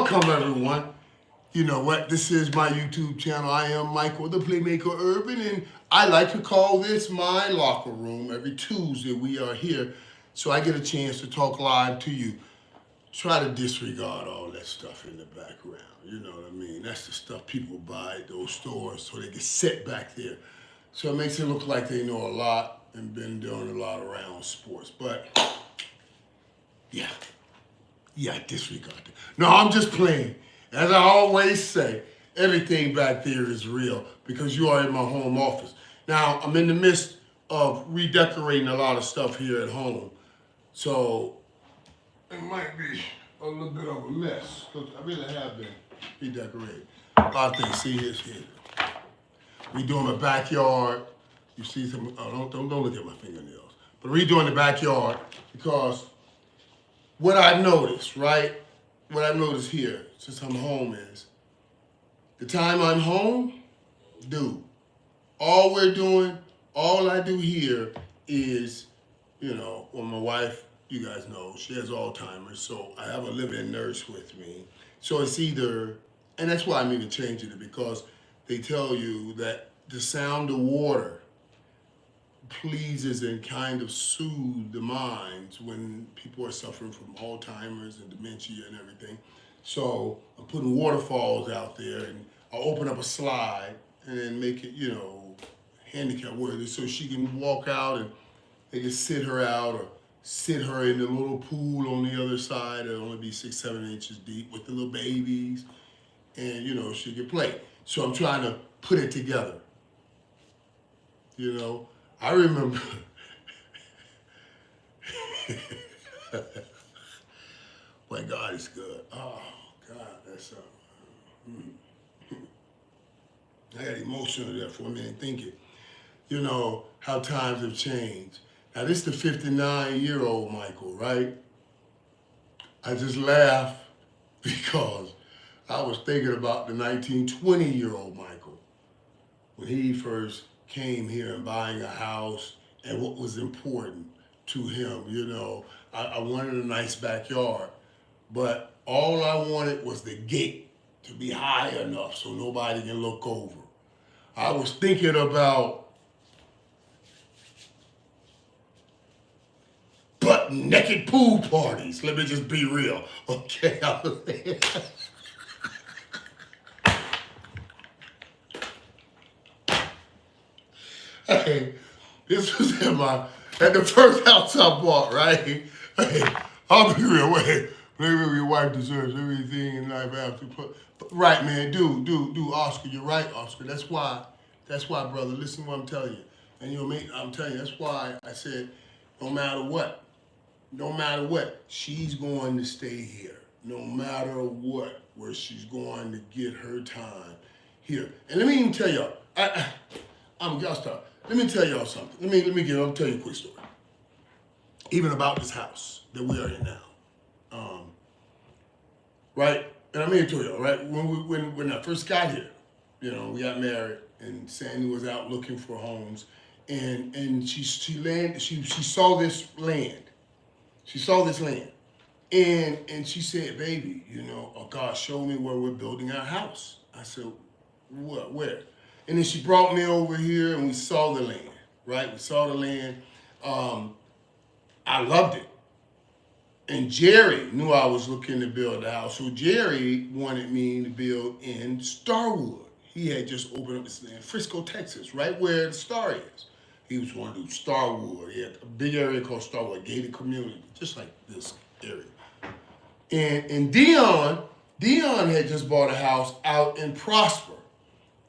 Welcome, everyone. You know what? This is my YouTube channel. I am Michael, the Playmaker Irvin, and I like to call this my locker room. Every Tuesday we are here, so I get a chance to talk live to you. Try to disregard all that stuff in the background. You know what I mean? That's the stuff people buy at those stores so they can sit back there. So it makes it look like they know a lot and been doing a lot around sports. But yeah, disregard it. No, I'm just playing. As I always say, everything back there is real because you are in my home office. Now, I'm in the midst of redecorating a lot of stuff here at home. So it might be a little bit of a mess because I really have been redecorating. A lot of things. See, here's here. Redoing my backyard. You see some, don't look at my fingernails. But redoing the backyard because what I noticed, right? What I noticed here since I'm home is the time I'm home, dude, all I do here is, when my wife, you guys know, she has Alzheimer's, so I have a living nurse with me. So it's either, and that's why I'm even changing it because they tell you that the sound of water pleases and kind of soothe the minds when people are suffering from Alzheimer's and dementia and everything. So I'm putting waterfalls out there and I'll open up a slide and then make it, handicap worthy so she can walk out and they can sit her out or sit her in the little pool on the other side. It'll only be 6-7 inches deep with the little babies and, she can play. So I'm trying to put it together, I remember my God is good. Oh God, that's I got emotional there for a minute thinking, how times have changed. Now this is the 59-year-old Michael, right? I just laugh because I was thinking about the 19-20-year-old Michael when he first came here and buying a house and what was important to him. I wanted a nice backyard, but all I wanted was the gate to be high enough so nobody can look over. I was thinking about butt naked pool parties. Let me just be real, okay? Hey, this was at the first house I bought, right? Hey, I'll be real. Maybe your wife deserves everything in life after. Right, man, dude, Oscar, you're right, Oscar. That's why, brother, listen to what I'm telling you. And mate, I'm telling you, that's why I said, no matter what, she's going to stay here. No matter what, where she's going to get her time here. And let me even tell y'all, y'all stop. Let me tell y'all something. I'll tell you a quick story. Even about this house that we are in now. Right? And I'm here to tell y'all, right? When I first got here, we got married and Sandy was out looking for homes and she saw this land. She saw this land. And she said, baby, God showed me where we're building our house. I said, what, where? And then she brought me over here and we saw the land, right? We saw the land. I loved it. And Jerry knew I was looking to build a house. So Jerry wanted me to build in Starwood. He had just opened up this land, Frisco, Texas, right where the Star is. He was going to do Starwood. He had a big area called Starwood, gated community, just like this area. And Dion had just bought a house out in Prosper.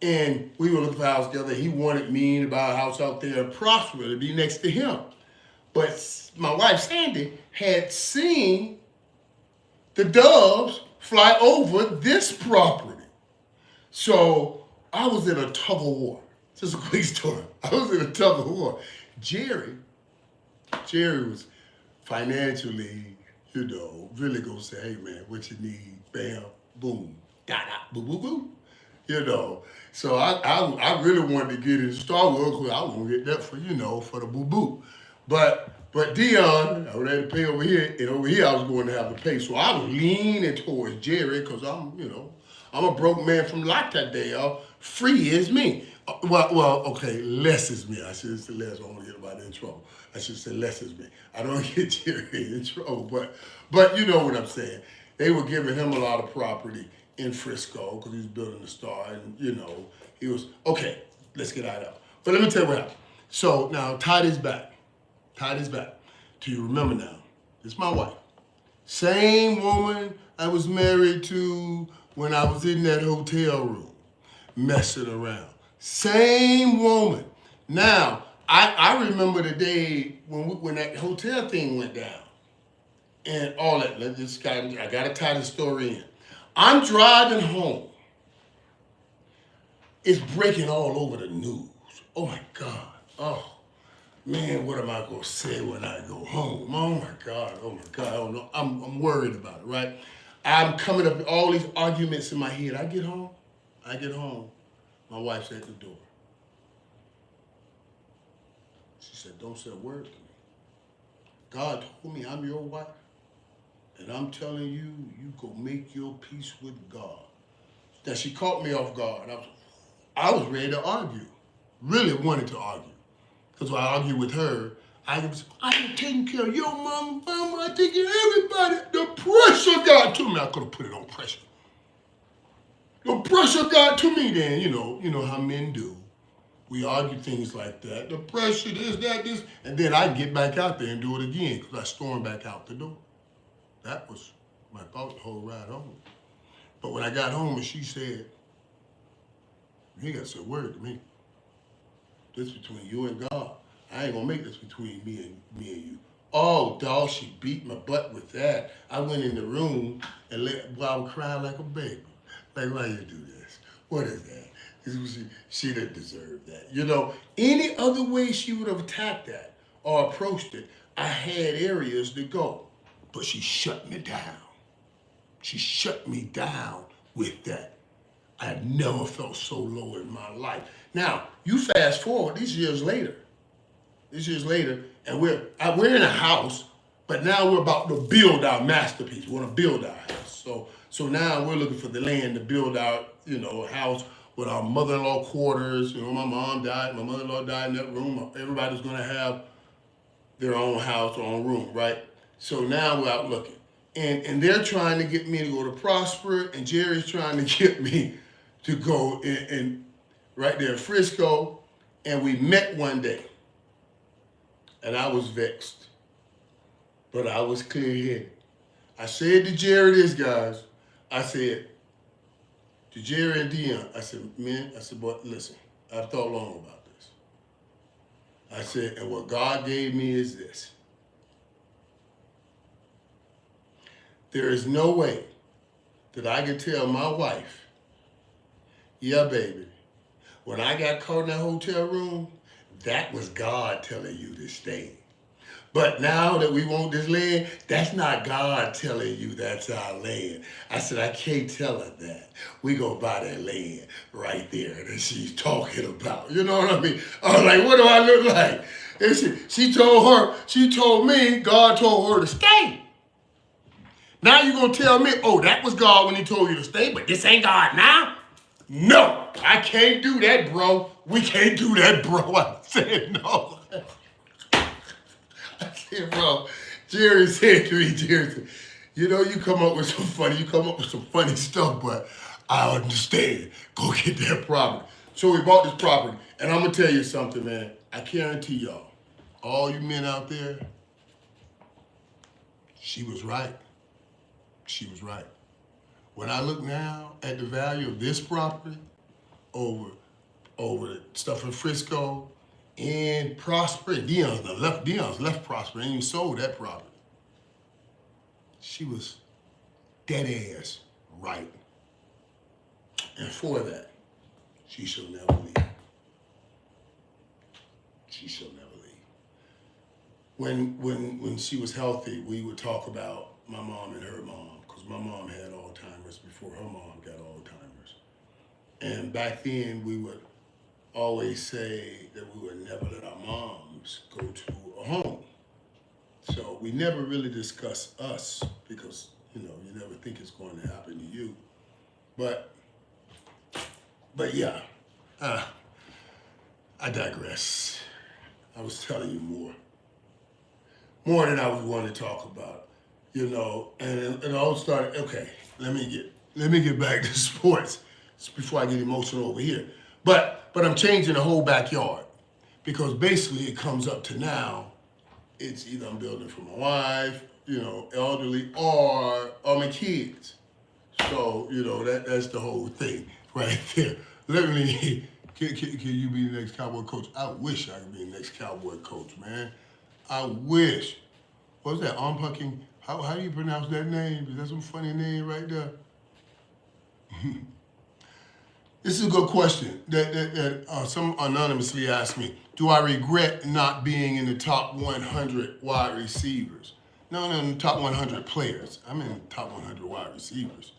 And we were looking for a house together. He wanted me to buy a house out there in Prosper to be next to him. But my wife, Sandy, had seen the doves fly over this property. So I was in a tug of war. Just a quick story. I was in a tug of war. Jerry was financially, really gonna say, hey man, what you need? Bam, boom, da da, boo boo boo. So I really wanted to get into Star Wars because I want to get that for the boo boo. But But Dion, I would have to pay over here, and over here I was going to have to pay. So I was leaning towards Jerry because I'm a broke man from Lauderdale. Free is me. Okay, less is me. I should say less. I don't want to get anybody in trouble. I should say less is me. I don't get Jerry in trouble, but you know what I'm saying. They were giving him a lot of property in Frisco because he was building the Star, and he was okay. Let's get out of it. But let me tell you what happened. So now Tidy's back. Tidy's back. Do you remember now? This is my wife. Same woman I was married to when I was in that hotel room, messing around. Same woman. Now, I remember the day when that hotel thing went down and all that. I got to tie the story in. I'm driving home. It's breaking all over the news. Oh my God. Oh. Man, what am I gonna say when I go home? Oh my God, I don't know. I'm worried about it, right? I'm coming up with all these arguments in my head. I get home, my wife's at the door. She said, don't say a word to me. God told me I'm your wife, and I'm telling you, you go make your peace with God. Now she caught me off guard. I was ready to argue, really wanted to argue. Because when I argue with her, I'm taking care of your mama, I take care of everybody. The pressure got to me. I could have put it on pressure. The pressure got to me then, you know how men do. We argue things like that. The pressure, this. And then I get back out there and do it again because I storm back out the door. That was my thought the whole ride home. But when I got home and she said, you ain't got to say a word to me. This between you and God. I ain't gonna make this between me and you. Oh, dog, she beat my butt with that. I went in the room and I was crying like a baby. Like, why you do this? What is that? She didn't deserve that. Any other way she would have attacked that or approached it, I had areas to go. But she shut me down. She shut me down with that. I had never felt so low in my life. Now, you fast forward these years later, and we're in a house, but now we're about to build our masterpiece. We want to build our house. So now we're looking for the land to build our, house with our mother-in-law quarters. My mom died, my mother-in-law died in that room. Everybody's going to have their own house, their own room, right? So now we're out looking. And they're trying to get me to go to Prosper, and Jerry's trying to get me to go in right there in Frisco, and we met one day. And I was vexed, but I was clear-headed. I said to Jerry this, guys, I said to Jerry and Dion, I said, boy, listen, I've thought long about this. I said, and what God gave me is this. There is no way that I can tell my wife, yeah, baby, when I got caught in that hotel room, that was God telling you to stay. But now that we want this land, that's not God telling you that's our land. I said, I can't tell her that. We go buy that land right there that she's talking about. You know what I mean? I was like, what do I look like? And she told me, God told her to stay. Now you're going to tell me, oh, that was God when he told you to stay, but this ain't God now? No, I can't do that, bro. We can't do that, bro. I said, no. I said, bro, Jerry said to me, you come up with some funny stuff, but I understand. Go get that property. So we bought this property, and I'm going to tell you something, man. I guarantee y'all, all you men out there, she was right. She was right. When I look now at the value of this property over the stuff in Frisco and Prosper, Dion's left Prosper and even sold that property. She was dead ass right. And for that, she shall never leave. She shall never leave. When she was healthy, we would talk about my mom and her mom. My mom had Alzheimer's before her mom got Alzheimer's. And back then, we would always say that we would never let our moms go to a home. So we never really discuss us because, you know, you never think it's going to happen to you. But yeah, I digress. I was telling you more than I was wanting to talk about, you know, and it all started, okay, let me get back to sports before I get emotional over here. But I'm changing the whole backyard because basically it comes up to now, it's either I'm building for my wife, you know, elderly, or my kids. So, you know, that's the whole thing right there. Literally, can you be the next Cowboy coach? I wish I could be the next Cowboy coach, man. I wish. What's that? Unpucking? How do you pronounce that name? Is that some funny name right there? This is a good question that some anonymously asked me. Do I regret not being in the top 100 wide receivers? No, in the top 100 players. I'm in the top 100 wide receivers.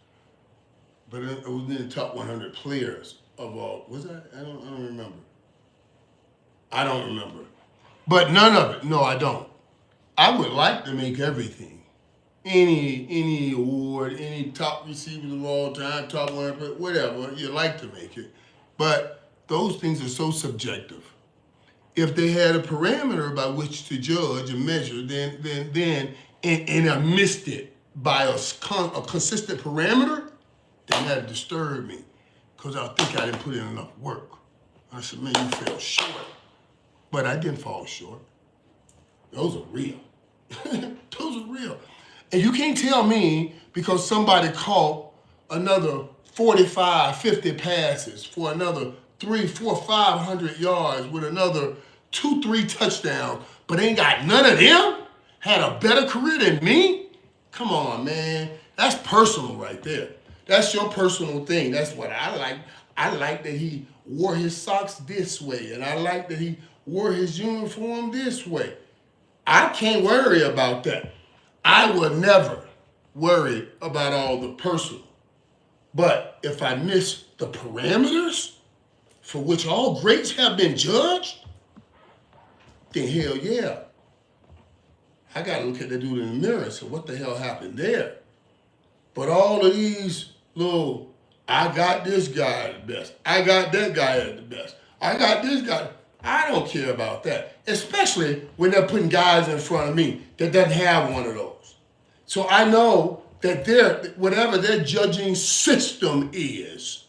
But it was in the top 100 players of all. Was that? I don't remember. I don't remember. But none of it. No, I don't. I would like to make everything. Any award, any top receivers of all time, top 100, whatever, you like to make it. But those things are so subjective. If they had a parameter by which to judge and measure, then and I missed it by a consistent parameter, then that'd disturb me. Because I think I didn't put in enough work. I said, man, you fell short. But I didn't fall short. Those are real. Those are real. And you can't tell me because somebody caught another 45, 50 passes for another 300, 400, 500 yards with another 2, 3 touchdowns, but ain't got none of them had a better career than me? Come on, man. That's personal right there. That's your personal thing. That's what I like. I like that he wore his socks this way, and I like that he wore his uniform this way. I can't worry about that. I would never worry about all the personal. But if I miss the parameters for which all greats have been judged, then hell yeah. I got to look at the dude in the mirror and say, what the hell happened there? But all of these little, I got this guy at the best. I got that guy at the best. I got this guy. I don't care about that, especially when they're putting guys in front of me that doesn't have one of those. So I know that whatever their judging system is,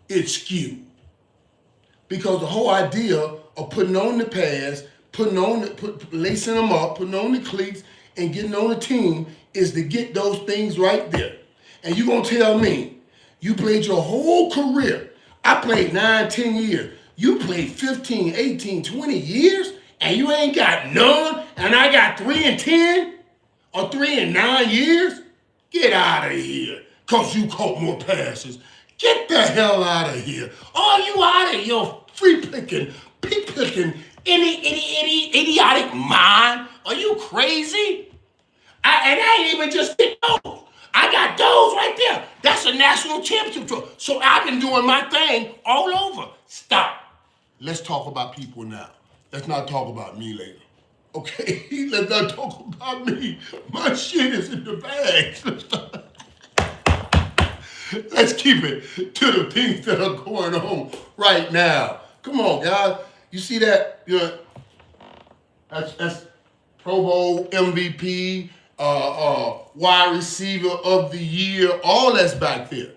it's skewed. Because the whole idea of putting on the pads, lacing them up, putting on the cleats, and getting on the team is to get those things right there. And you're going to tell me, you played your whole career. I played 9, 10 years. You played 15, 18, 20 years, and you ain't got none, and I got 3 and 10 or 3 and 9 years? Get out of here, because you caught more passes. Get the hell out of here. Are you out of your free-picking, pick-picking, idiotic mind? Are you crazy? And I ain't even just get those. I got those right there. That's a national championship. So I've been doing my thing all over. Stop. Let's talk about people now. Let's not talk about me later. Okay? Let's not talk about me. My shit is in the bag. Let's keep it to the things that are going on right now. Come on, guys. You see that? You know, that's Pro Bowl MVP, wide receiver of the year. All that's back there.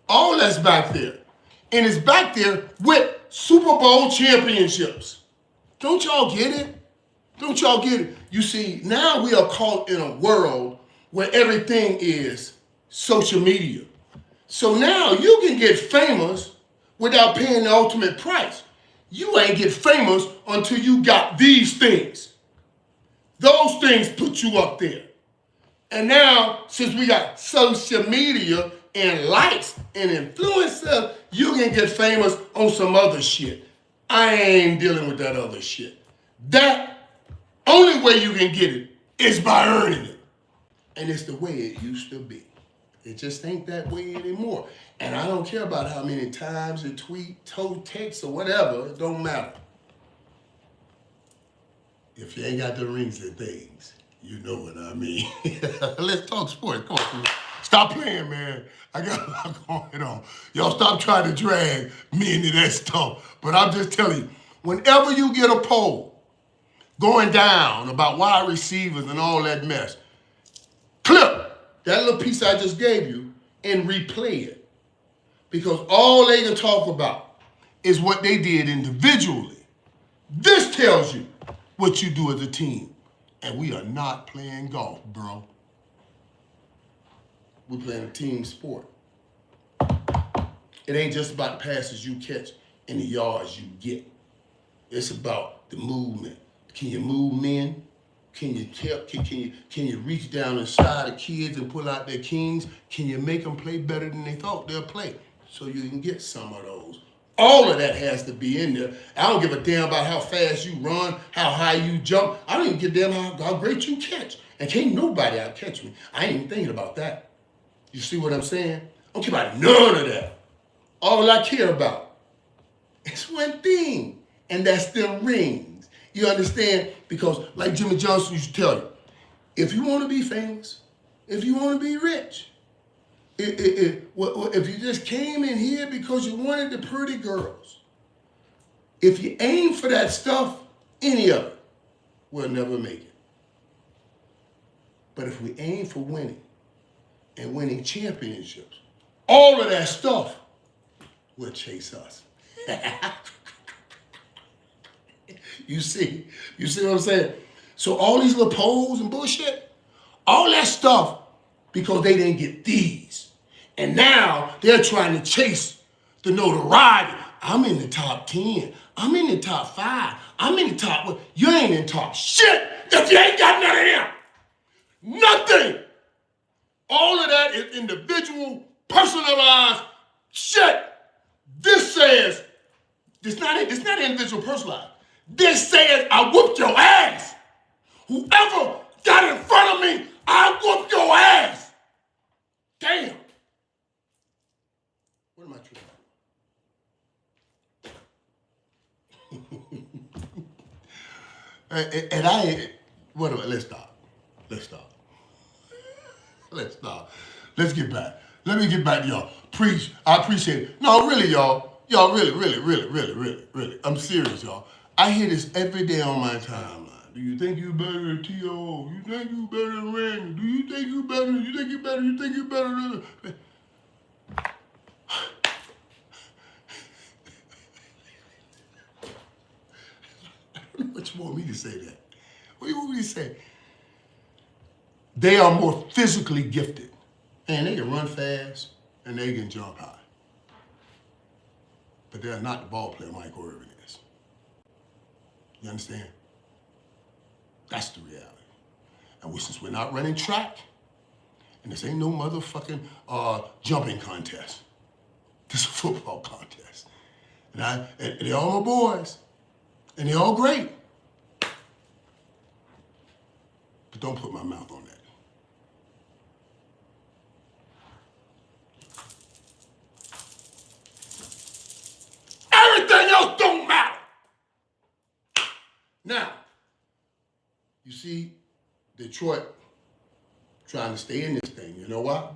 All that's back there. And it's back there with Super Bowl championships. Don't y'all get it? Don't y'all get it? You see, now we are caught in a world where everything is social media. So now you can get famous without paying the ultimate price. You ain't get famous until you got these things. Those things put you up there. And now, since we got social media and likes and influencers, you can get famous on some other shit. I ain't dealing with that other shit. That only way you can get it is by earning it. And it's the way it used to be. It just ain't that way anymore. And I don't care about how many times you tweet, text, or whatever. It don't matter. If you ain't got the rings and things, You know what I mean. Let's talk sports. Come on, stop playing, man. I got a lot going on. Y'all stop trying to drag me into that stuff. But I'm just telling you, whenever you get a poll going down about wide receivers and all that mess, clip that little piece I just gave you and replay it. Because all they can talk about is what they did individually. This tells you what you do as a team. And we are not playing golf, bro. We're playing a team sport. It ain't just about the passes you catch and the yards you get. It's about the movement. Can you move men? Can you reach down inside the kids and pull out their kings? Can you make them play better than they thought they'll play? So you can get some of those. All of that has to be in there. I don't give a damn about how fast you run, how high you jump. I don't even give a damn how great you catch. And can't nobody out catch me. I ain't even thinking about that. You see what I'm saying? I don't care about none of that. All I care about is one thing, and that's them rings. You understand? Because like Jimmy Johnson used to tell you, if you want to be famous, if you want to be rich, if you just came in here because you wanted the pretty girls, if you aim for that stuff, any of it will never make it. But if we aim for winning and winning championships, all of that stuff will chase us. You see what I'm saying? So all these little polls and bullshit, all that stuff, because they didn't get these. And now they're trying to chase the notoriety. I'm in the top 10. I'm in the top 5. I'm in the top. You ain't in top shit if you ain't got none of them. Nothing. All of that is individual, personalized shit. This says, it's not individual personalized. This says, I whooped your ass. Whoever got in front of me, I whooped your ass. Damn. What am I tripping? And I ain't, let's stop. Let's get back. Let me get back to y'all. Preach. I appreciate it. No, really, y'all. Y'all, really. I'm serious, y'all. I hear this every day on my timeline. Do you think you better than T.O.? You think you better than Randy? Do you think you better? You think you better? You think you better than... I don't know what you want me to say that. What do you want me to say? They are more physically gifted. And they can run fast and they can jump high. But they're not the ball player Michael Irvin is. You understand? That's the reality. And since we're not running track, and this ain't no motherfucking jumping contest. This is a football contest. And they're all my boys. And they're all great. But don't put my mouth on that. Everything else don't matter. Now, you see, Detroit trying to stay in this thing. You know why?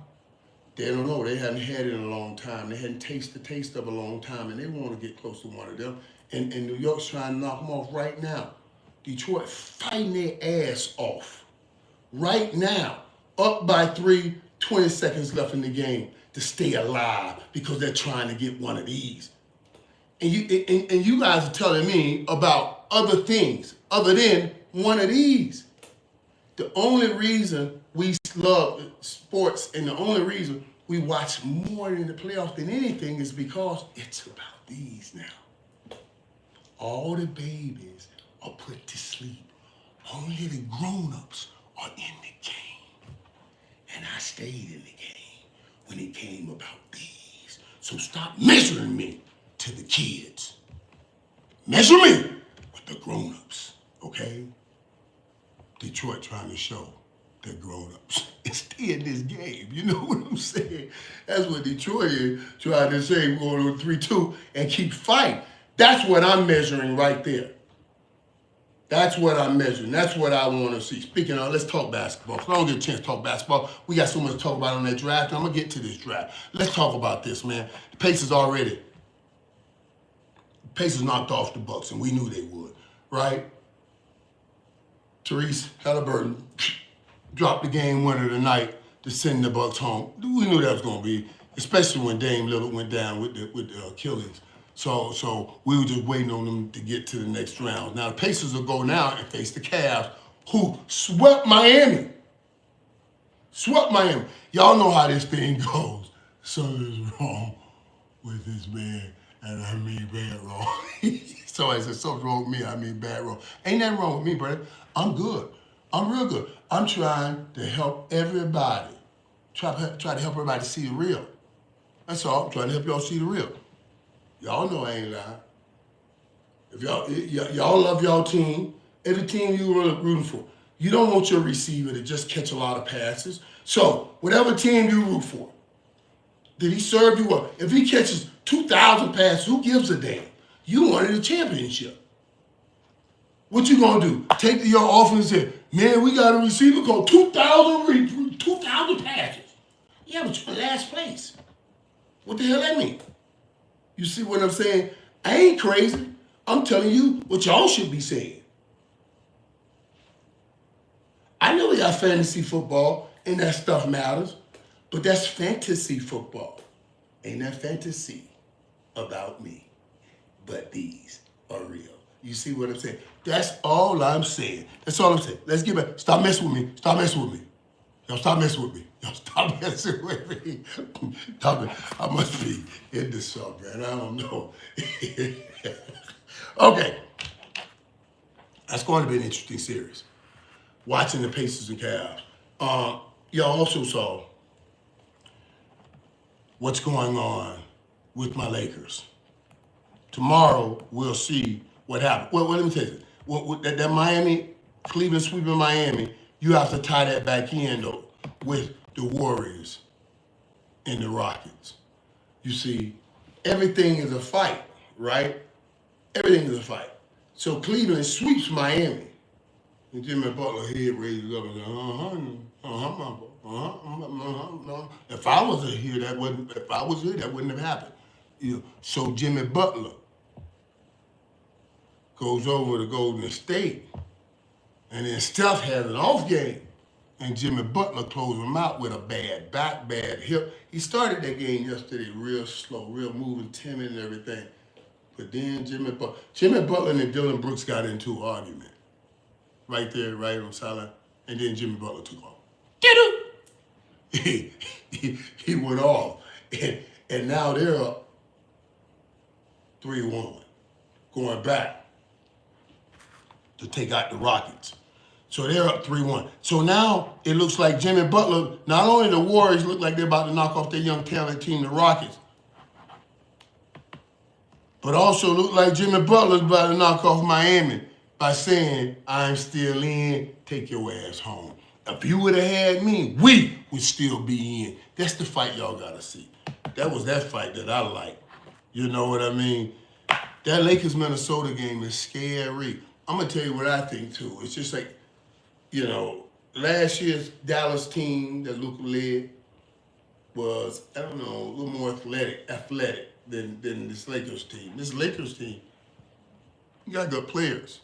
They don't know. They haven't had it in a long time. They hadn't tasted the taste of a long time, and they want to get close to one of them. And New York's trying to knock them off right now. Detroit fighting their ass off right now, up by 3, 20 seconds left in the game to stay alive because they're trying to get one of these. And you guys are telling me about other things other than one of these. The only reason we love sports and the only reason we watch more in the playoffs than anything is because it's about these now. All the babies are put to sleep. Only the grown-ups are in the game. And I stayed in the game when it came about these. So stop measuring me to the kids. Measure me with the grown-ups, okay? Detroit trying to show they're grown-ups and stay in this game. You know what I'm saying? That's what Detroit is trying to say. We're going on 3-2 and keep fighting. That's what I'm measuring right there. That's what I'm measuring. That's what I want to see. Speaking of, let's talk basketball. If I don't get a chance to talk basketball, we got so much to talk about on that draft. I'm going to get to this draft. Let's talk about this, man. The Pacers knocked off the Bucks, and we knew they would, right? Therese Halliburton dropped the game winner tonight to send the Bucks home. We knew that was going to be, especially when Dame Lillard went down with the Achilles. So we were just waiting on them to get to the next round. Now the Pacers will go now and face the Cavs, who swept Miami. Y'all know how this thing goes. Something's wrong with this man, and I mean bad wrong. So I said, something's wrong with me, I mean bad wrong. Ain't nothing wrong with me, brother. I'm good. I'm real good. I'm trying to help everybody. Try to help everybody see the real. That's all. I'm trying to help y'all see the real. Y'all know I ain't lying. If y'all love y'all team, every team you were rooting for, you don't want your receiver to just catch a lot of passes. So whatever team you root for, did he serve you well? If he catches 2,000 passes, who gives a damn? You wanted a championship. What you gonna do? Take your offense and say, man, we got a receiver called 2,000 passes. Yeah, but you're in last place. What the hell that mean? You see what I'm saying? I ain't crazy. I'm telling you what y'all should be saying. I know y'all fantasy football and that stuff matters, but that's fantasy football. Ain't that fantasy about me? But these are real. You see what I'm saying? That's all I'm saying. That's all I'm saying. Let's get back. Stop messing with me. Stop messing with me. Y'all stop messing with me. Y'all stop messing with me. I must be into something, man. I don't know. Okay. That's going to be an interesting series. Watching the Pacers and Cavs. Y'all also saw what's going on with my Lakers. Tomorrow, we'll see what happened. Well, let me tell you. That Miami, Cleveland sweeping Miami, you have to tie that back in, though, with the Warriors and the Rockets. You see, everything is a fight, right? Everything is a fight. So Cleveland sweeps Miami. And Jimmy Butler head raises up and says, If I was here, that wouldn't have happened. You know, so Jimmy Butler goes over to Golden State, and then Steph has an off game, and Jimmy Butler closed him out with a bad back, bad hip. He started that game yesterday real slow, real moving, timid and everything. But then Jimmy Butler and Dylan Brooks got into an argument. Right there, right on the sideline. And then Jimmy Butler took off. He went off. And now they're up 3-1, going back to take out the Rockets. So they're up 3-1. So now it looks like Jimmy Butler, not only the Warriors look like they're about to knock off their young talented team, the Rockets, but also look like Jimmy Butler's about to knock off Miami by saying, I'm still in, take your ass home. If you would have had me, we would still be in. That's the fight y'all gotta see. That was that fight that I like. You know what I mean? That Lakers-Minnesota game is scary. I'm gonna tell you what I think too. It's just like, you know, last year's Dallas team that Luka led was, I don't know, a little more athletic than this Lakers team. This Lakers team, you got good players.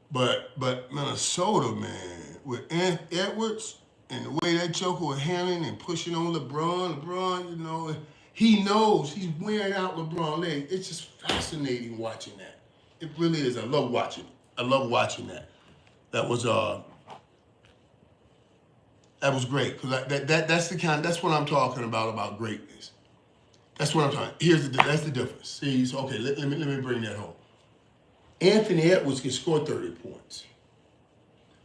But Minnesota, man, with Edwards and the way that joker was handling and pushing on LeBron, you know, he knows he's wearing out LeBron's legs. It's just fascinating watching that. It really is. I love watching it. I love watching that. That was great because that's what I'm talking about greatness. That's what I'm talking. That's the difference. See, so okay, let me bring that home. Anthony Edwards can score 30 points.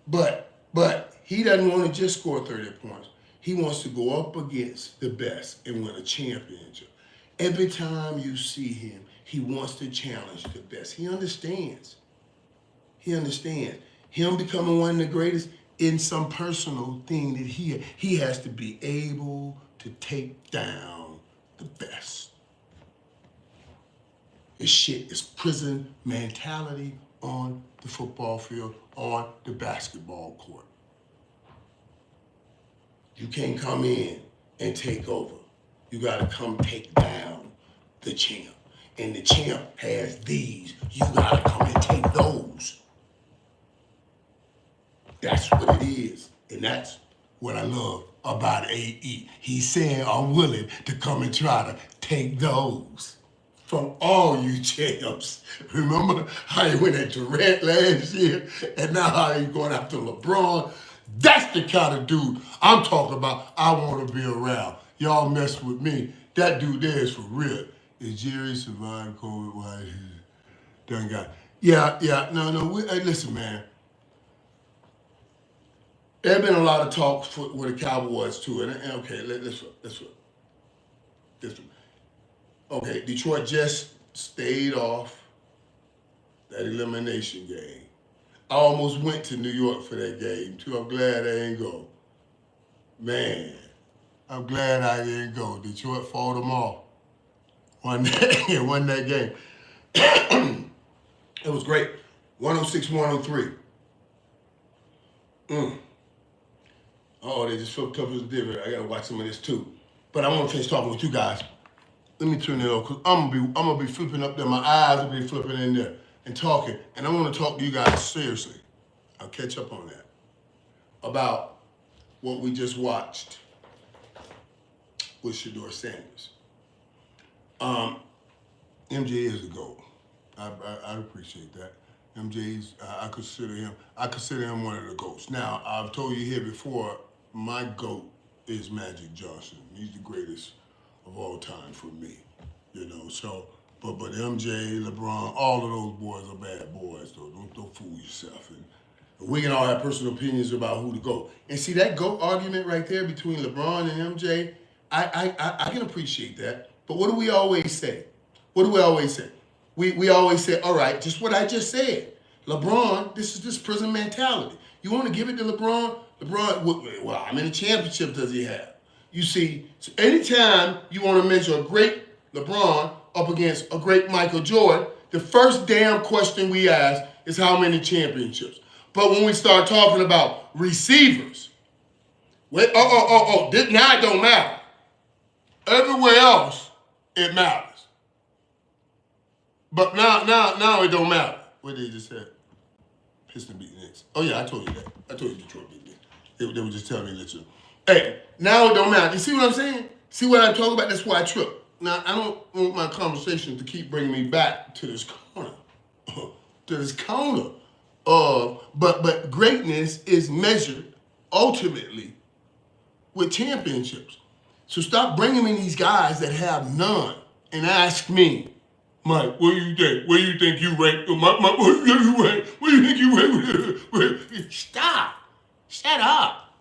But he doesn't want to just score 30 points. He wants to go up against the best and win a championship. Every time you see him, he wants to challenge the best. He understands. Him becoming one of the greatest in some personal thing that he has to be able to take down the best. This shit is prison mentality on the football field, on the basketball court. You can't come in and take over. You gotta come take down the champ. And the champ has these. You gotta come and take those. That's what it is. And that's what I love about AE. He's saying I'm willing to come and try to take those from all you champs. Remember how he went at Durant last year, and now how he's going after LeBron? That's the kind of dude I'm talking about I want to be around. Y'all mess with me. That dude there is for real. Is Jerry survived COVID while he done got... Yeah, no, hey, listen, man. There have been a lot of talk with the Cowboys, too. And okay, let's okay, Detroit just stayed off that elimination game. I almost went to New York for that game, too. I'm glad I ain't go. Man, I'm glad I didn't go. Detroit fought them off. Won that game. It was great. 106-103. Oh, they just flipped up his dividend. I gotta watch some of this too. But I want to finish talking with you guys. Let me turn it over, because I'm gonna be flipping up there. My eyes will be flipping in there and talking. And I want to talk to you guys seriously. I'll catch up on that. About what we just watched with Shedeur Sanders. MJ is a GOAT. I appreciate that. MJ's, I consider him one of the GOATs. Now, I've told you here before, my GOAT is Magic Johnson. He's the greatest of all time for me, you know. So, but MJ, LeBron, all of those boys are bad boys, though. Don't fool yourself. And we can all have personal opinions about who to GOAT. And see, that GOAT argument right there between LeBron and MJ, I can appreciate that. But what do we always say? What do we always say? We always say, all right, just what I just said. LeBron, this is this prison mentality. You want to give it to LeBron? LeBron, well, how many championships does he have? You see, so anytime you want to measure a great LeBron up against a great Michael Jordan, the first damn question we ask is how many championships. But when we start talking about receivers, now it don't matter. Everywhere else, it matters. But now it don't matter. What did he just say? Piston beat the Knicks. Oh yeah, I told you that. I told you Detroit beat the They were just telling me that you. Hey, now it don't matter. You see what I'm saying? See what I'm talking about? That's why I trip. Now I don't want my conversation to keep bringing me back to this corner. To this counter. But greatness is measured ultimately with championships. So stop bringing me these guys that have none and ask me, Mike, what do you think? Where do you think you rank? Where do you rank? Where do you think you rank? Stop. Shut up.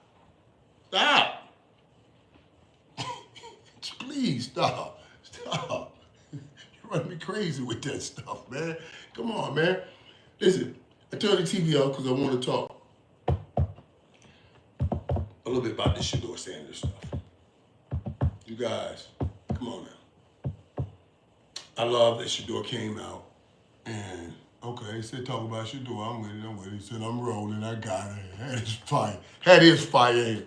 Stop. Please stop. Stop. You run me crazy with that stuff, man. Come on, man. Listen, I turned the TV off because I want to talk a little bit about this Shedeur Sanders stuff. You guys, come on now. I love that Shedeur came out and, okay, he said talk about Shedeur, I'm with it. He said, I'm rolling, I got it. Had his fire.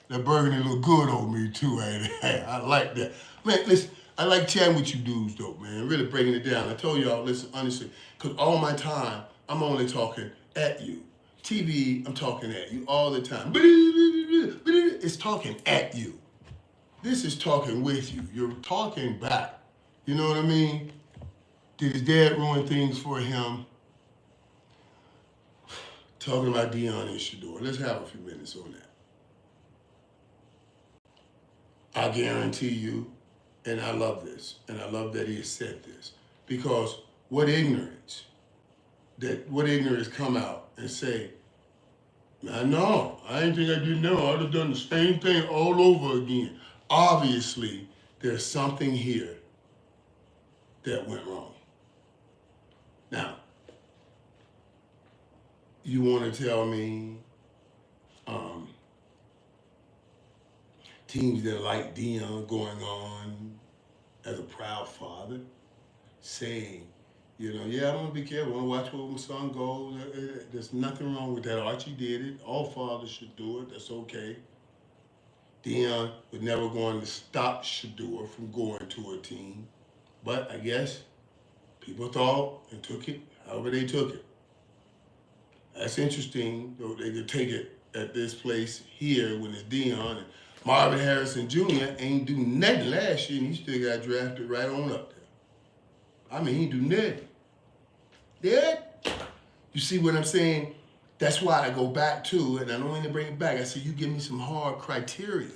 That burgundy look good on me too, ain't it? I like that. Man, listen, I like chatting with you dudes though, man, really breaking it down. I told y'all, listen, honestly, because all my time, I'm only talking at you. TV, I'm talking at you all the time. It's talking at you. This is talking with you. You're talking back. You know what I mean? Did his dad ruin things for him? Talking about Deion and Shedeur. Let's have a few minutes on that. I guarantee you, and I love this, and I love that he has said this, because what ignorance come out and say, no, I didn't think I didn't know. I'd have done the same thing all over again. Obviously, there's something here that went wrong. Now, you want to tell me teams that like Deion going on as a proud father, saying Yeah, I'm gonna be careful. I'm gonna watch where my son goes. There's nothing wrong with that. Archie did it. All fathers should do it. That's okay. Dion was never going to stop Shador from going to a team. But I guess people thought and took it however they took it. That's interesting, though they could take it at this place here when it's Dion and Marvin Harrison Jr. ain't do nothing last year and he still got drafted right on up there. I mean, he didn't do nothing. Yeah? You see what I'm saying? That's why I go back to, and I don't mean to bring it back, I say you give me some hard criteria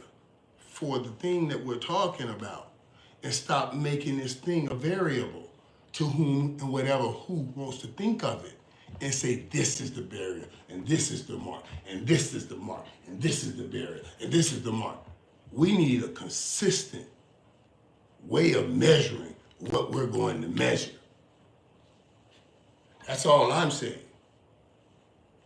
for the thing that we're talking about and stop making this thing a variable to whom and whatever who wants to think of it and say this is the barrier and this is the mark and this is the mark and this is the barrier and this is the mark. We need a consistent way of measuring what we're going to measure. That's all I'm saying.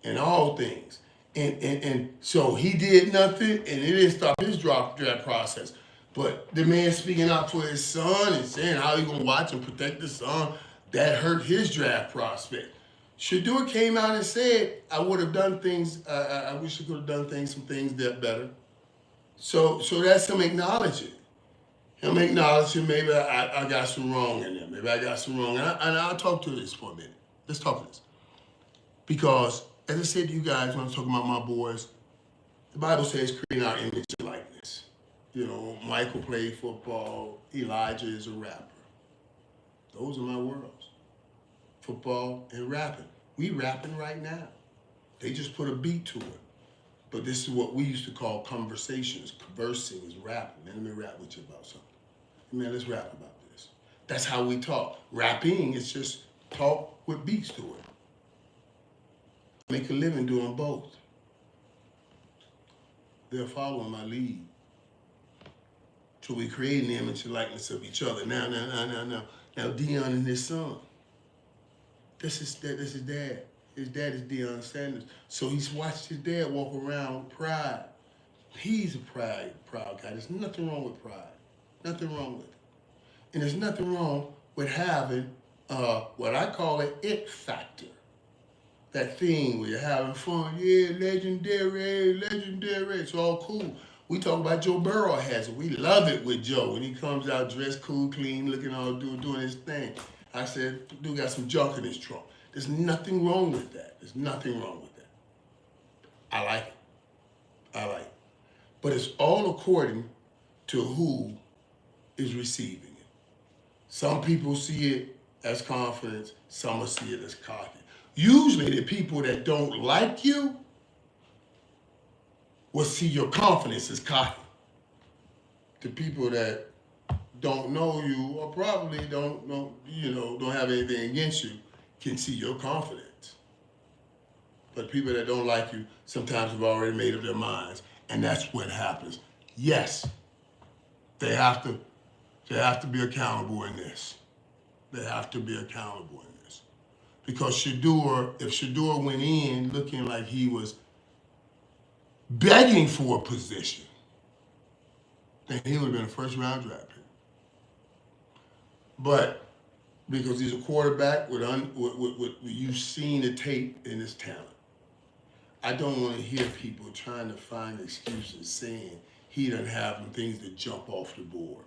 In all things. And so he did nothing and it didn't stop his draft process. But the man speaking out for his son and saying how he gonna watch and protect his son, that hurt his draft prospect. Shador came out and said, I would have done things, I wish I could have done some things that better. So that's him acknowledging. Him acknowledging maybe I got some wrong in there. Maybe I got some wrong. And I'll talk to this for a minute. Let's talk to this. Because, as I said to you guys when I'm talking about my boys, the Bible says creating our image and likeness. Michael played football. Elijah is a rapper. Those are my worlds. Football and rapping. We rapping right now. They just put a beat to it. But this is what we used to call conversations. Conversing is rapping. Man, let me rap with you about something. Man, let's rap about this. That's how we talk. Rapping is just talk with beats to it. Make a living doing both. They're following my lead. So we create an image and likeness of each other. Now, Dion and his son. This is dad. His dad is Deion Sanders. So he's watched his dad walk around with pride. He's a proud guy. There's nothing wrong with pride. Nothing wrong with it. And there's nothing wrong with having what I call an it factor. That thing where you're having fun. Yeah, legendary. It's all cool. We talk about Joe Burrow has it. We love it with Joe when he comes out dressed cool, clean, looking all doing his thing. I said, dude got some junk in his trunk. There's nothing wrong with that. There's nothing wrong with that. I like it. But it's all according to who is receiving it. Some people see it as confidence. Some will see it as cocky. Usually the people that don't like you will see your confidence as cocky. The people that don't know you or probably don't have anything against you can see your confidence. But people that don't like you sometimes have already made up their minds, and that's what happens. Yes, they have to be accountable in this. They have to be accountable in this. Because if Shador went in looking like he was begging for a position, then he would have been a first round draft pick. But because he's a quarterback with you've seen the tape and his talent, I don't want to hear people trying to find excuses saying he doesn't have them things that jump off the board.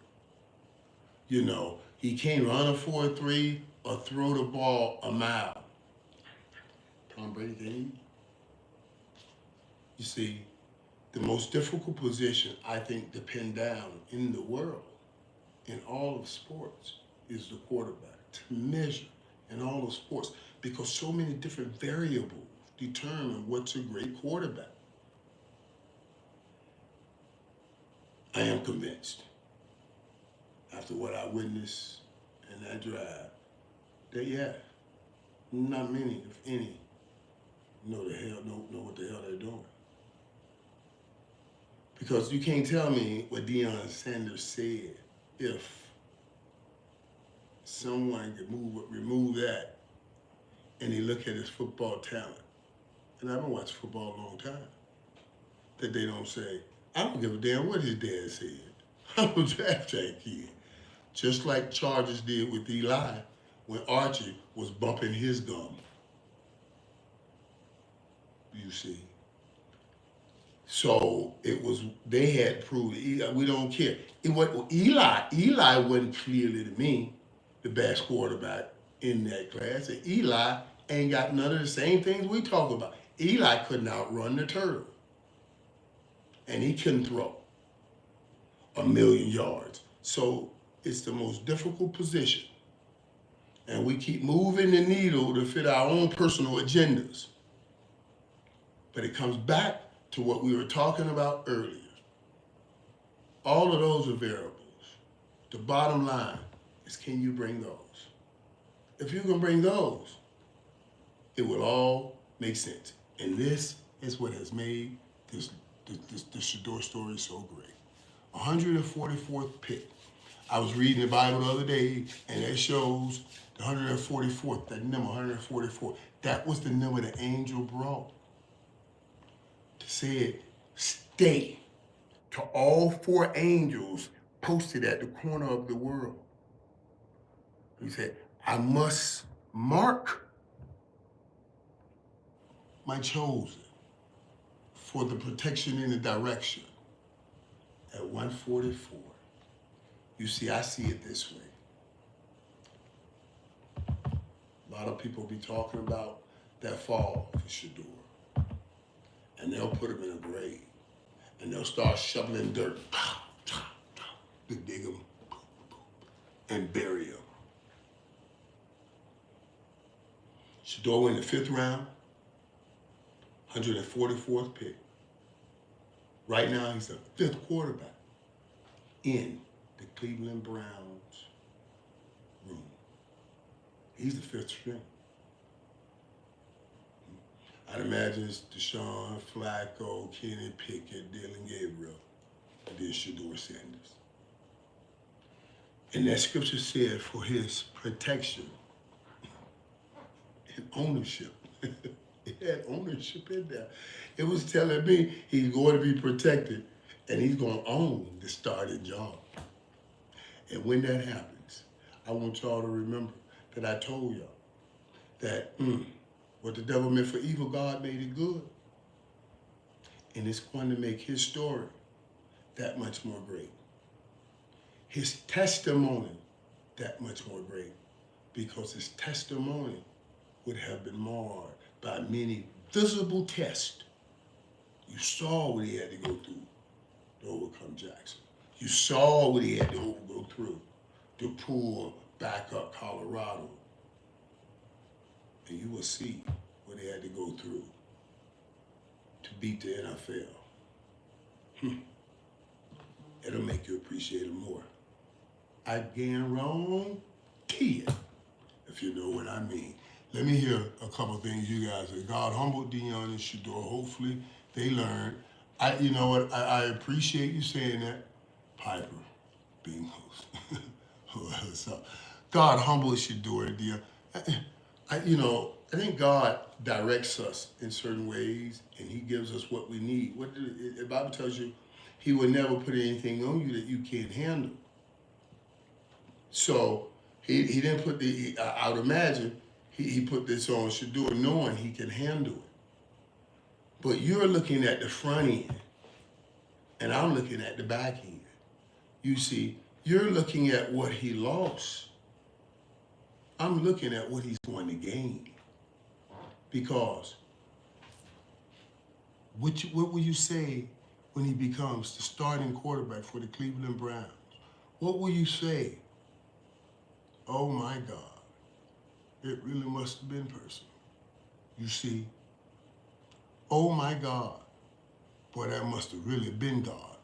He can't run a 4.3 or throw the ball a mile. Tom Brady can. You see, the most difficult position I think to pin down in the world, in all of sports, is the quarterback. To measure in all of sports, because so many different variables determine what's a great quarterback. I am convinced, after what I witnessed in that drive, that not many, if any, know what the hell they're doing. Because you can't tell me what Deion Sanders said if someone could remove that and they look at his football talent. And I've been watching football a long time. That they don't say, I don't give a damn what his dad said. I'm a draft that kid. Just like Chargers did with Eli when Archie was bumping his gum. You see. So it was, they had proved, we don't care. Eli wasn't clearly to me the best quarterback in that class. And Eli ain't got none of the same things we talk about. Eli couldn't outrun the turtle. And he couldn't throw 1,000,000 yards. So it's the most difficult position. And we keep moving the needle to fit our own personal agendas. But it comes back to what we were talking about earlier. All of those are variables. The bottom line is, can you bring those? If you can bring those, it will all make sense. And this is what has made this Shador story so great. 144th pick. I was reading the Bible the other day, and it shows the 144th, that number 144. That was the number the angel brought. Said, stay, to all 4 angels posted at the corner of the world. He said, I must mark my chosen for the protection and the direction at 144. You see, I see it this way. A lot of people be talking about that fall for Shador. And they'll put him in a grave. And they'll start shoveling dirt to dig him and bury him. Shador went in the 5th round, 144th pick. Right now, he's the 5th quarterback in the Cleveland Browns room. He's the 5th string. I'd imagine it's Deshaun, Flacco, Kenny Pickett, Dylan Gabriel, and then Shador Sanders. And that scripture said for his protection and ownership. It had ownership in there. It was telling me he's going to be protected and he's going to own the starting job. And when that happens, I want y'all to remember that I told y'all that what the devil meant for evil, God made it good. And it's going to make his story that much more great. His testimony that much more great. Because his testimony would have been marred by many visible tests. You saw what he had to go through to overcome Jackson. You saw what he had to go through to pull back up Colorado. And you will see what they had to go through to beat the NFL. It'll make you appreciate it more. I guarantee it, if you know what I mean. Let me hear a couple things you guys say. God humbled Deion and Shador. Hopefully they learned. You know what? I appreciate you saying that. Piper, being host. What's up? God humbled Shador and Deion. I think God directs us in certain ways, and he gives us what we need. What the Bible tells you, he will never put anything on you that you can't handle. So he didn't put I would imagine he put this on Shador knowing he can handle it. But you're looking at the front end, and I'm looking at the back end. You see, you're looking at what he lost. I'm looking at what he's going to gain. Because what will you say when he becomes the starting quarterback for the Cleveland Browns? What will you say? Oh my God, it really must have been personal. You see, oh my God, boy, that must have really been God.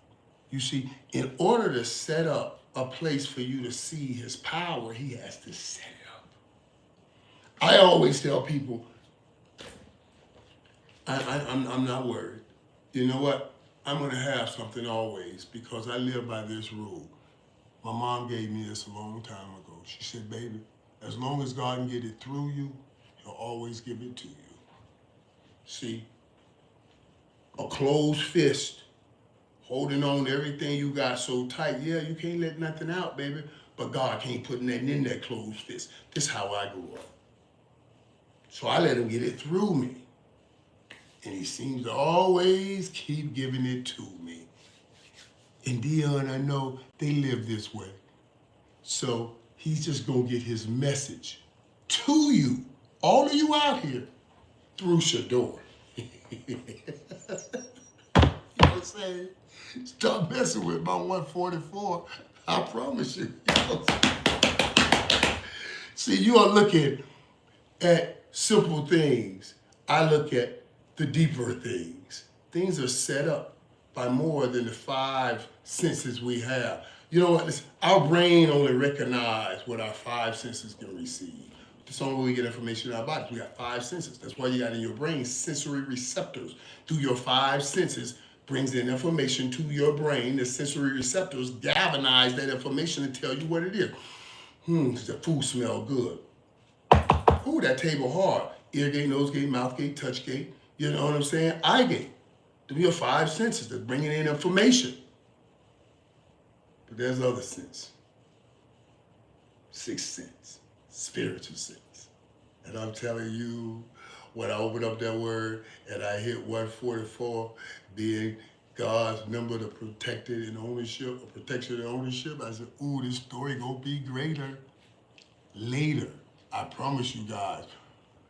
You see, in order to set up a place for you to see his power, he has to set it up. I always tell people, I'm not worried. You know what? I'm going to have something always because I live by this rule. My mom gave me this a long time ago. She said, baby, as long as God can get it through you, he'll always give it to you. See, a closed fist holding on to everything you got so tight. Yeah, you can't let nothing out, baby. But God can't put nothing in that closed fist. This is how I grew up. So I let him get it through me. And he seems to always keep giving it to me. And Dion, I know they live this way. So he's just gonna get his message to you, all of you out here, through Shador. You know what I'm saying? Stop messing with my 144. I promise you. You know what I'm saying? See, you are looking at simple things. I look at the deeper things. Things are set up by more than the 5 senses we have. You know what? Our brain only recognizes what our 5 senses can receive. That's the only way we get information in our bodies. We got 5 senses. That's why you got in your brain sensory receptors. Through your 5 senses brings in information to your brain. The sensory receptors galvanize that information and tell you what it is. Does the food smell good? Ooh, that table hard. Ear gate, nose gate, mouth gate, touch gate. You know what I'm saying? Eye gate. Those are your 5 senses that's bringing in information. But there's other sense. 6th sense. Spiritual sense. And I'm telling you, when I open up that word and I hit 144, being God's number to protected and ownership, or protection and ownership, I said, ooh, this story gonna be greater. Later, I promise you guys,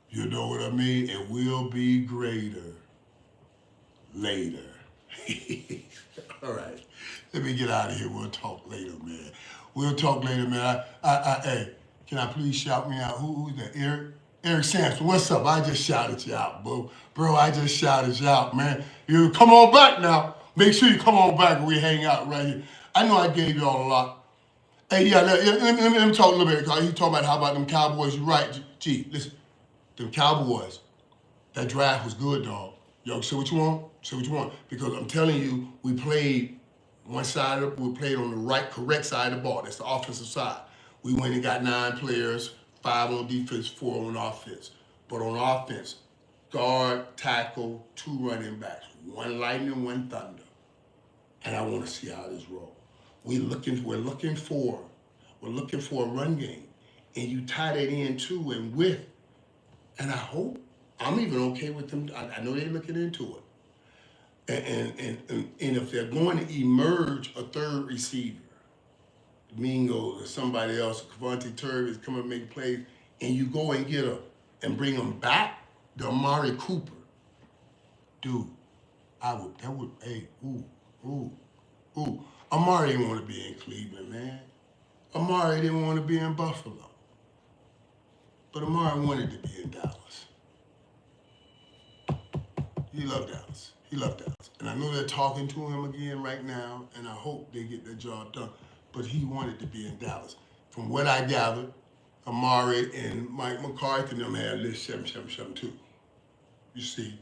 you know what I mean? It will be greater later. All right, let me get out of here. We'll talk later, man. We'll talk later, man. Hey, can I please shout me out? Who's that? Eric Sampson, what's up? I just shouted you out, bro. Bro, I just shouted you out, man. You come on back now. Make sure you come on back and we hang out right here. I know I gave y'all a lot. Hey, yeah, let me talk a little bit. Cause he talking about how about them Cowboys. You're right. Gee, listen, them Cowboys, that draft was good, dog. Yo, say what you want. Say what you want. Because I'm telling you, we played we played on the right, correct side of the ball. That's the offensive side. We went and got 9 players, 5 on defense, 4 on offense. But on offense, guard, tackle, 2 running backs, 1 lightning, 1 thunder. And I want to see how this rolls. We're looking for a run game. And you tie that in too and with. And I hope, I'm even okay with them. I know they're looking into it. And if they're going to emerge a 3rd receiver, Mingo or somebody else, Cavante Turb is coming to make plays, and you go and get and bring them back, the Amari Cooper, dude, Amari didn't want to be in Cleveland, man. Amari didn't want to be in Buffalo. But Amari wanted to be in Dallas. He loved Dallas. And I know they're talking to him again right now, and I hope they get their job done. But he wanted to be in Dallas. From what I gathered, Amari and Mike McCarthy and them had list 7772. You see,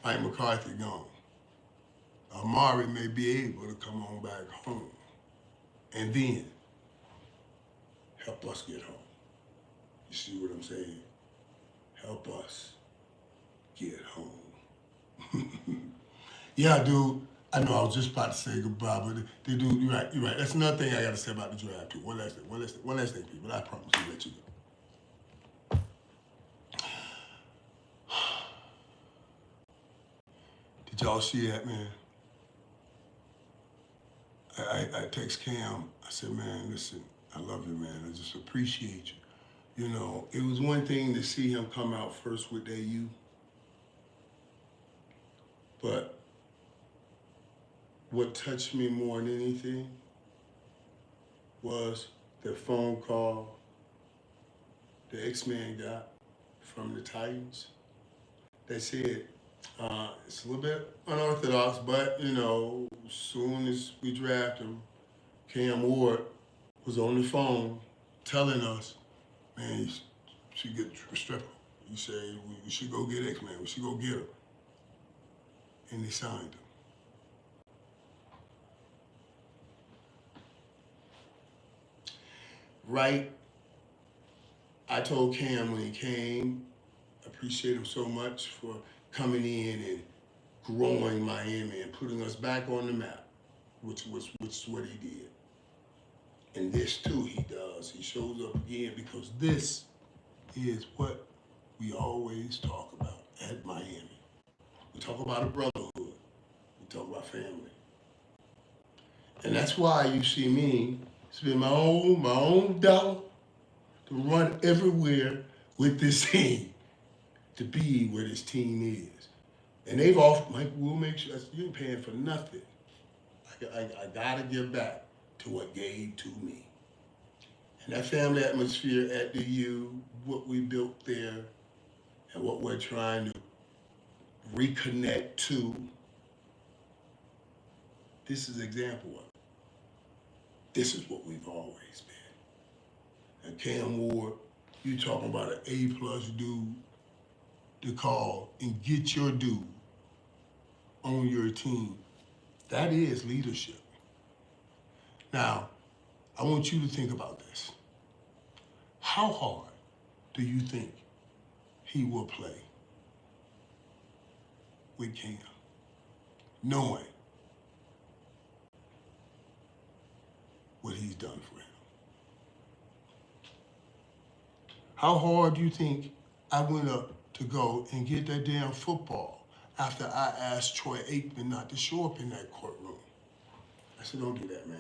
Mike McCarthy gone. Amari may be able to come on back home and then help us get home. You see what I'm saying? Help us get home. Yeah, dude. I know I was just about to say goodbye, but they do. You're right. That's another thing I got to say about the draft too. One last thing, people. I promise you, let you go. Did y'all see that, man? I text Cam. I said, man, listen, I love you, man. I just appreciate you. You know, it was one thing to see him come out first with AU, but what touched me more than anything was the phone call the X-Man got from the Titans. They said, it's a little bit unorthodox, but, you know, as soon as we draft him, Cam Ward was on the phone telling us, man, you should get a stripper. He said, we should go get X-Man. We should go get him. And they signed him. Right? I told Cam when he came, I appreciate him so much for coming in and growing Miami and putting us back on the map. which is what he did. And this too he does. He shows up again because this is what we always talk about at Miami. We talk about a brotherhood. We talk about family. And that's why you see me spend my own dollar to run everywhere with this team, to be where this team is. And they've offered, Mike, we'll make sure you ain't paying for nothing. I gotta give back to what gave to me. And that family atmosphere at the U, what we built there, and what we're trying to reconnect to, this is an example of it. This is what we've always been. And Cam Ward, you talking about an A+ dude to call and get your dude on your team. That is leadership. Now, I want you to think about this. How hard do you think he will play with Cam, knowing what he's done for him? How hard do you think I went up to go and get that damn football after I asked Troy Aikman not to show up in that courtroom? I said, don't do that, man.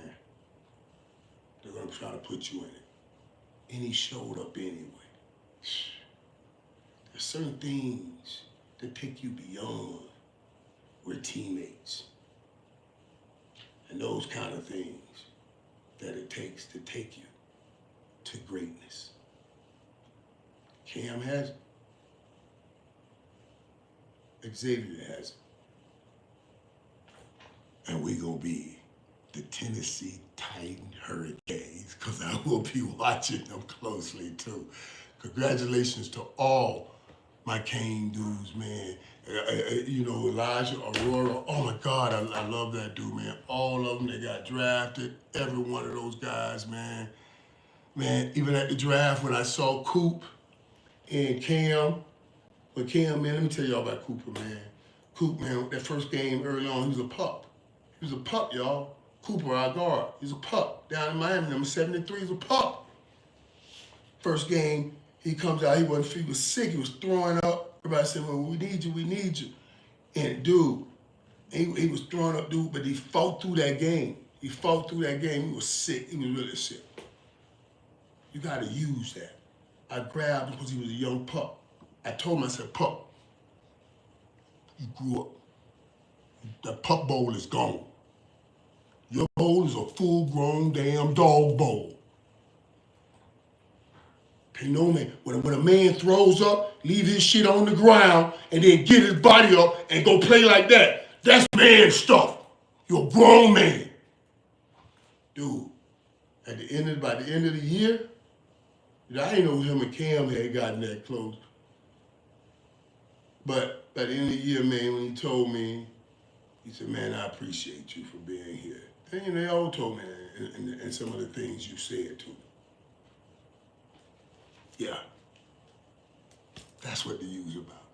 They're gonna try to put you in it. And he showed up anyway. There's certain things that take you beyond we're teammates. And those kind of things that it takes to take you to greatness. Cam has it. Xavier has it. And we gonna be the Tennessee Titan Hurricanes, because I will be watching them closely too. Congratulations to all my Cane dudes, man. You know, Elijah, Aurora, oh my God, I love that dude, man. All of them, they got drafted. Every one of those guys, man. Man, even at the draft when I saw Coop and Cam, man, let me tell y'all about Cooper, man. Coop, man, that first game early on, he was a pup. He was a pup, y'all. Cooper, our guard, he's a pup. Down in Miami, number 73, he's a pup. First game, he comes out, he was sick, he was throwing up. Everybody said, well, we need you. And dude, he was throwing up, dude, but he fought through that game. He was sick, he was really sick. You gotta use that. I grabbed him because he was a young pup. I told him, I said, pup, you grew up. That pup bowl is gone. Your bowl is a full-grown damn dog bowl. You know, man, when a man throws up, leave his shit on the ground, and then get his body up and go play like that, that's man stuff. You're a grown man. Dude, by the end of the year, I didn't know him and Cam had gotten that close. But by the end of the year, man, when he told me, he said, man, I appreciate you for being here. And you know, they all told me that, and some of the things you said to me. Yeah. That's what the U's about.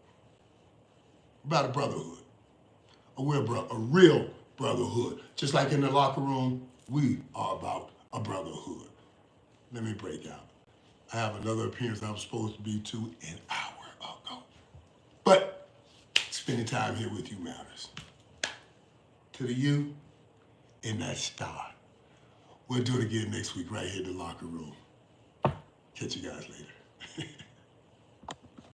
About a brotherhood. A real brotherhood. Just like in the locker room, we are about a brotherhood. Let me break out. I have another appearance I'm supposed to be to an hour ago. But spending time here with you matters. To the U and that star. We'll do it again next week right here in the locker room. Catch you guys later.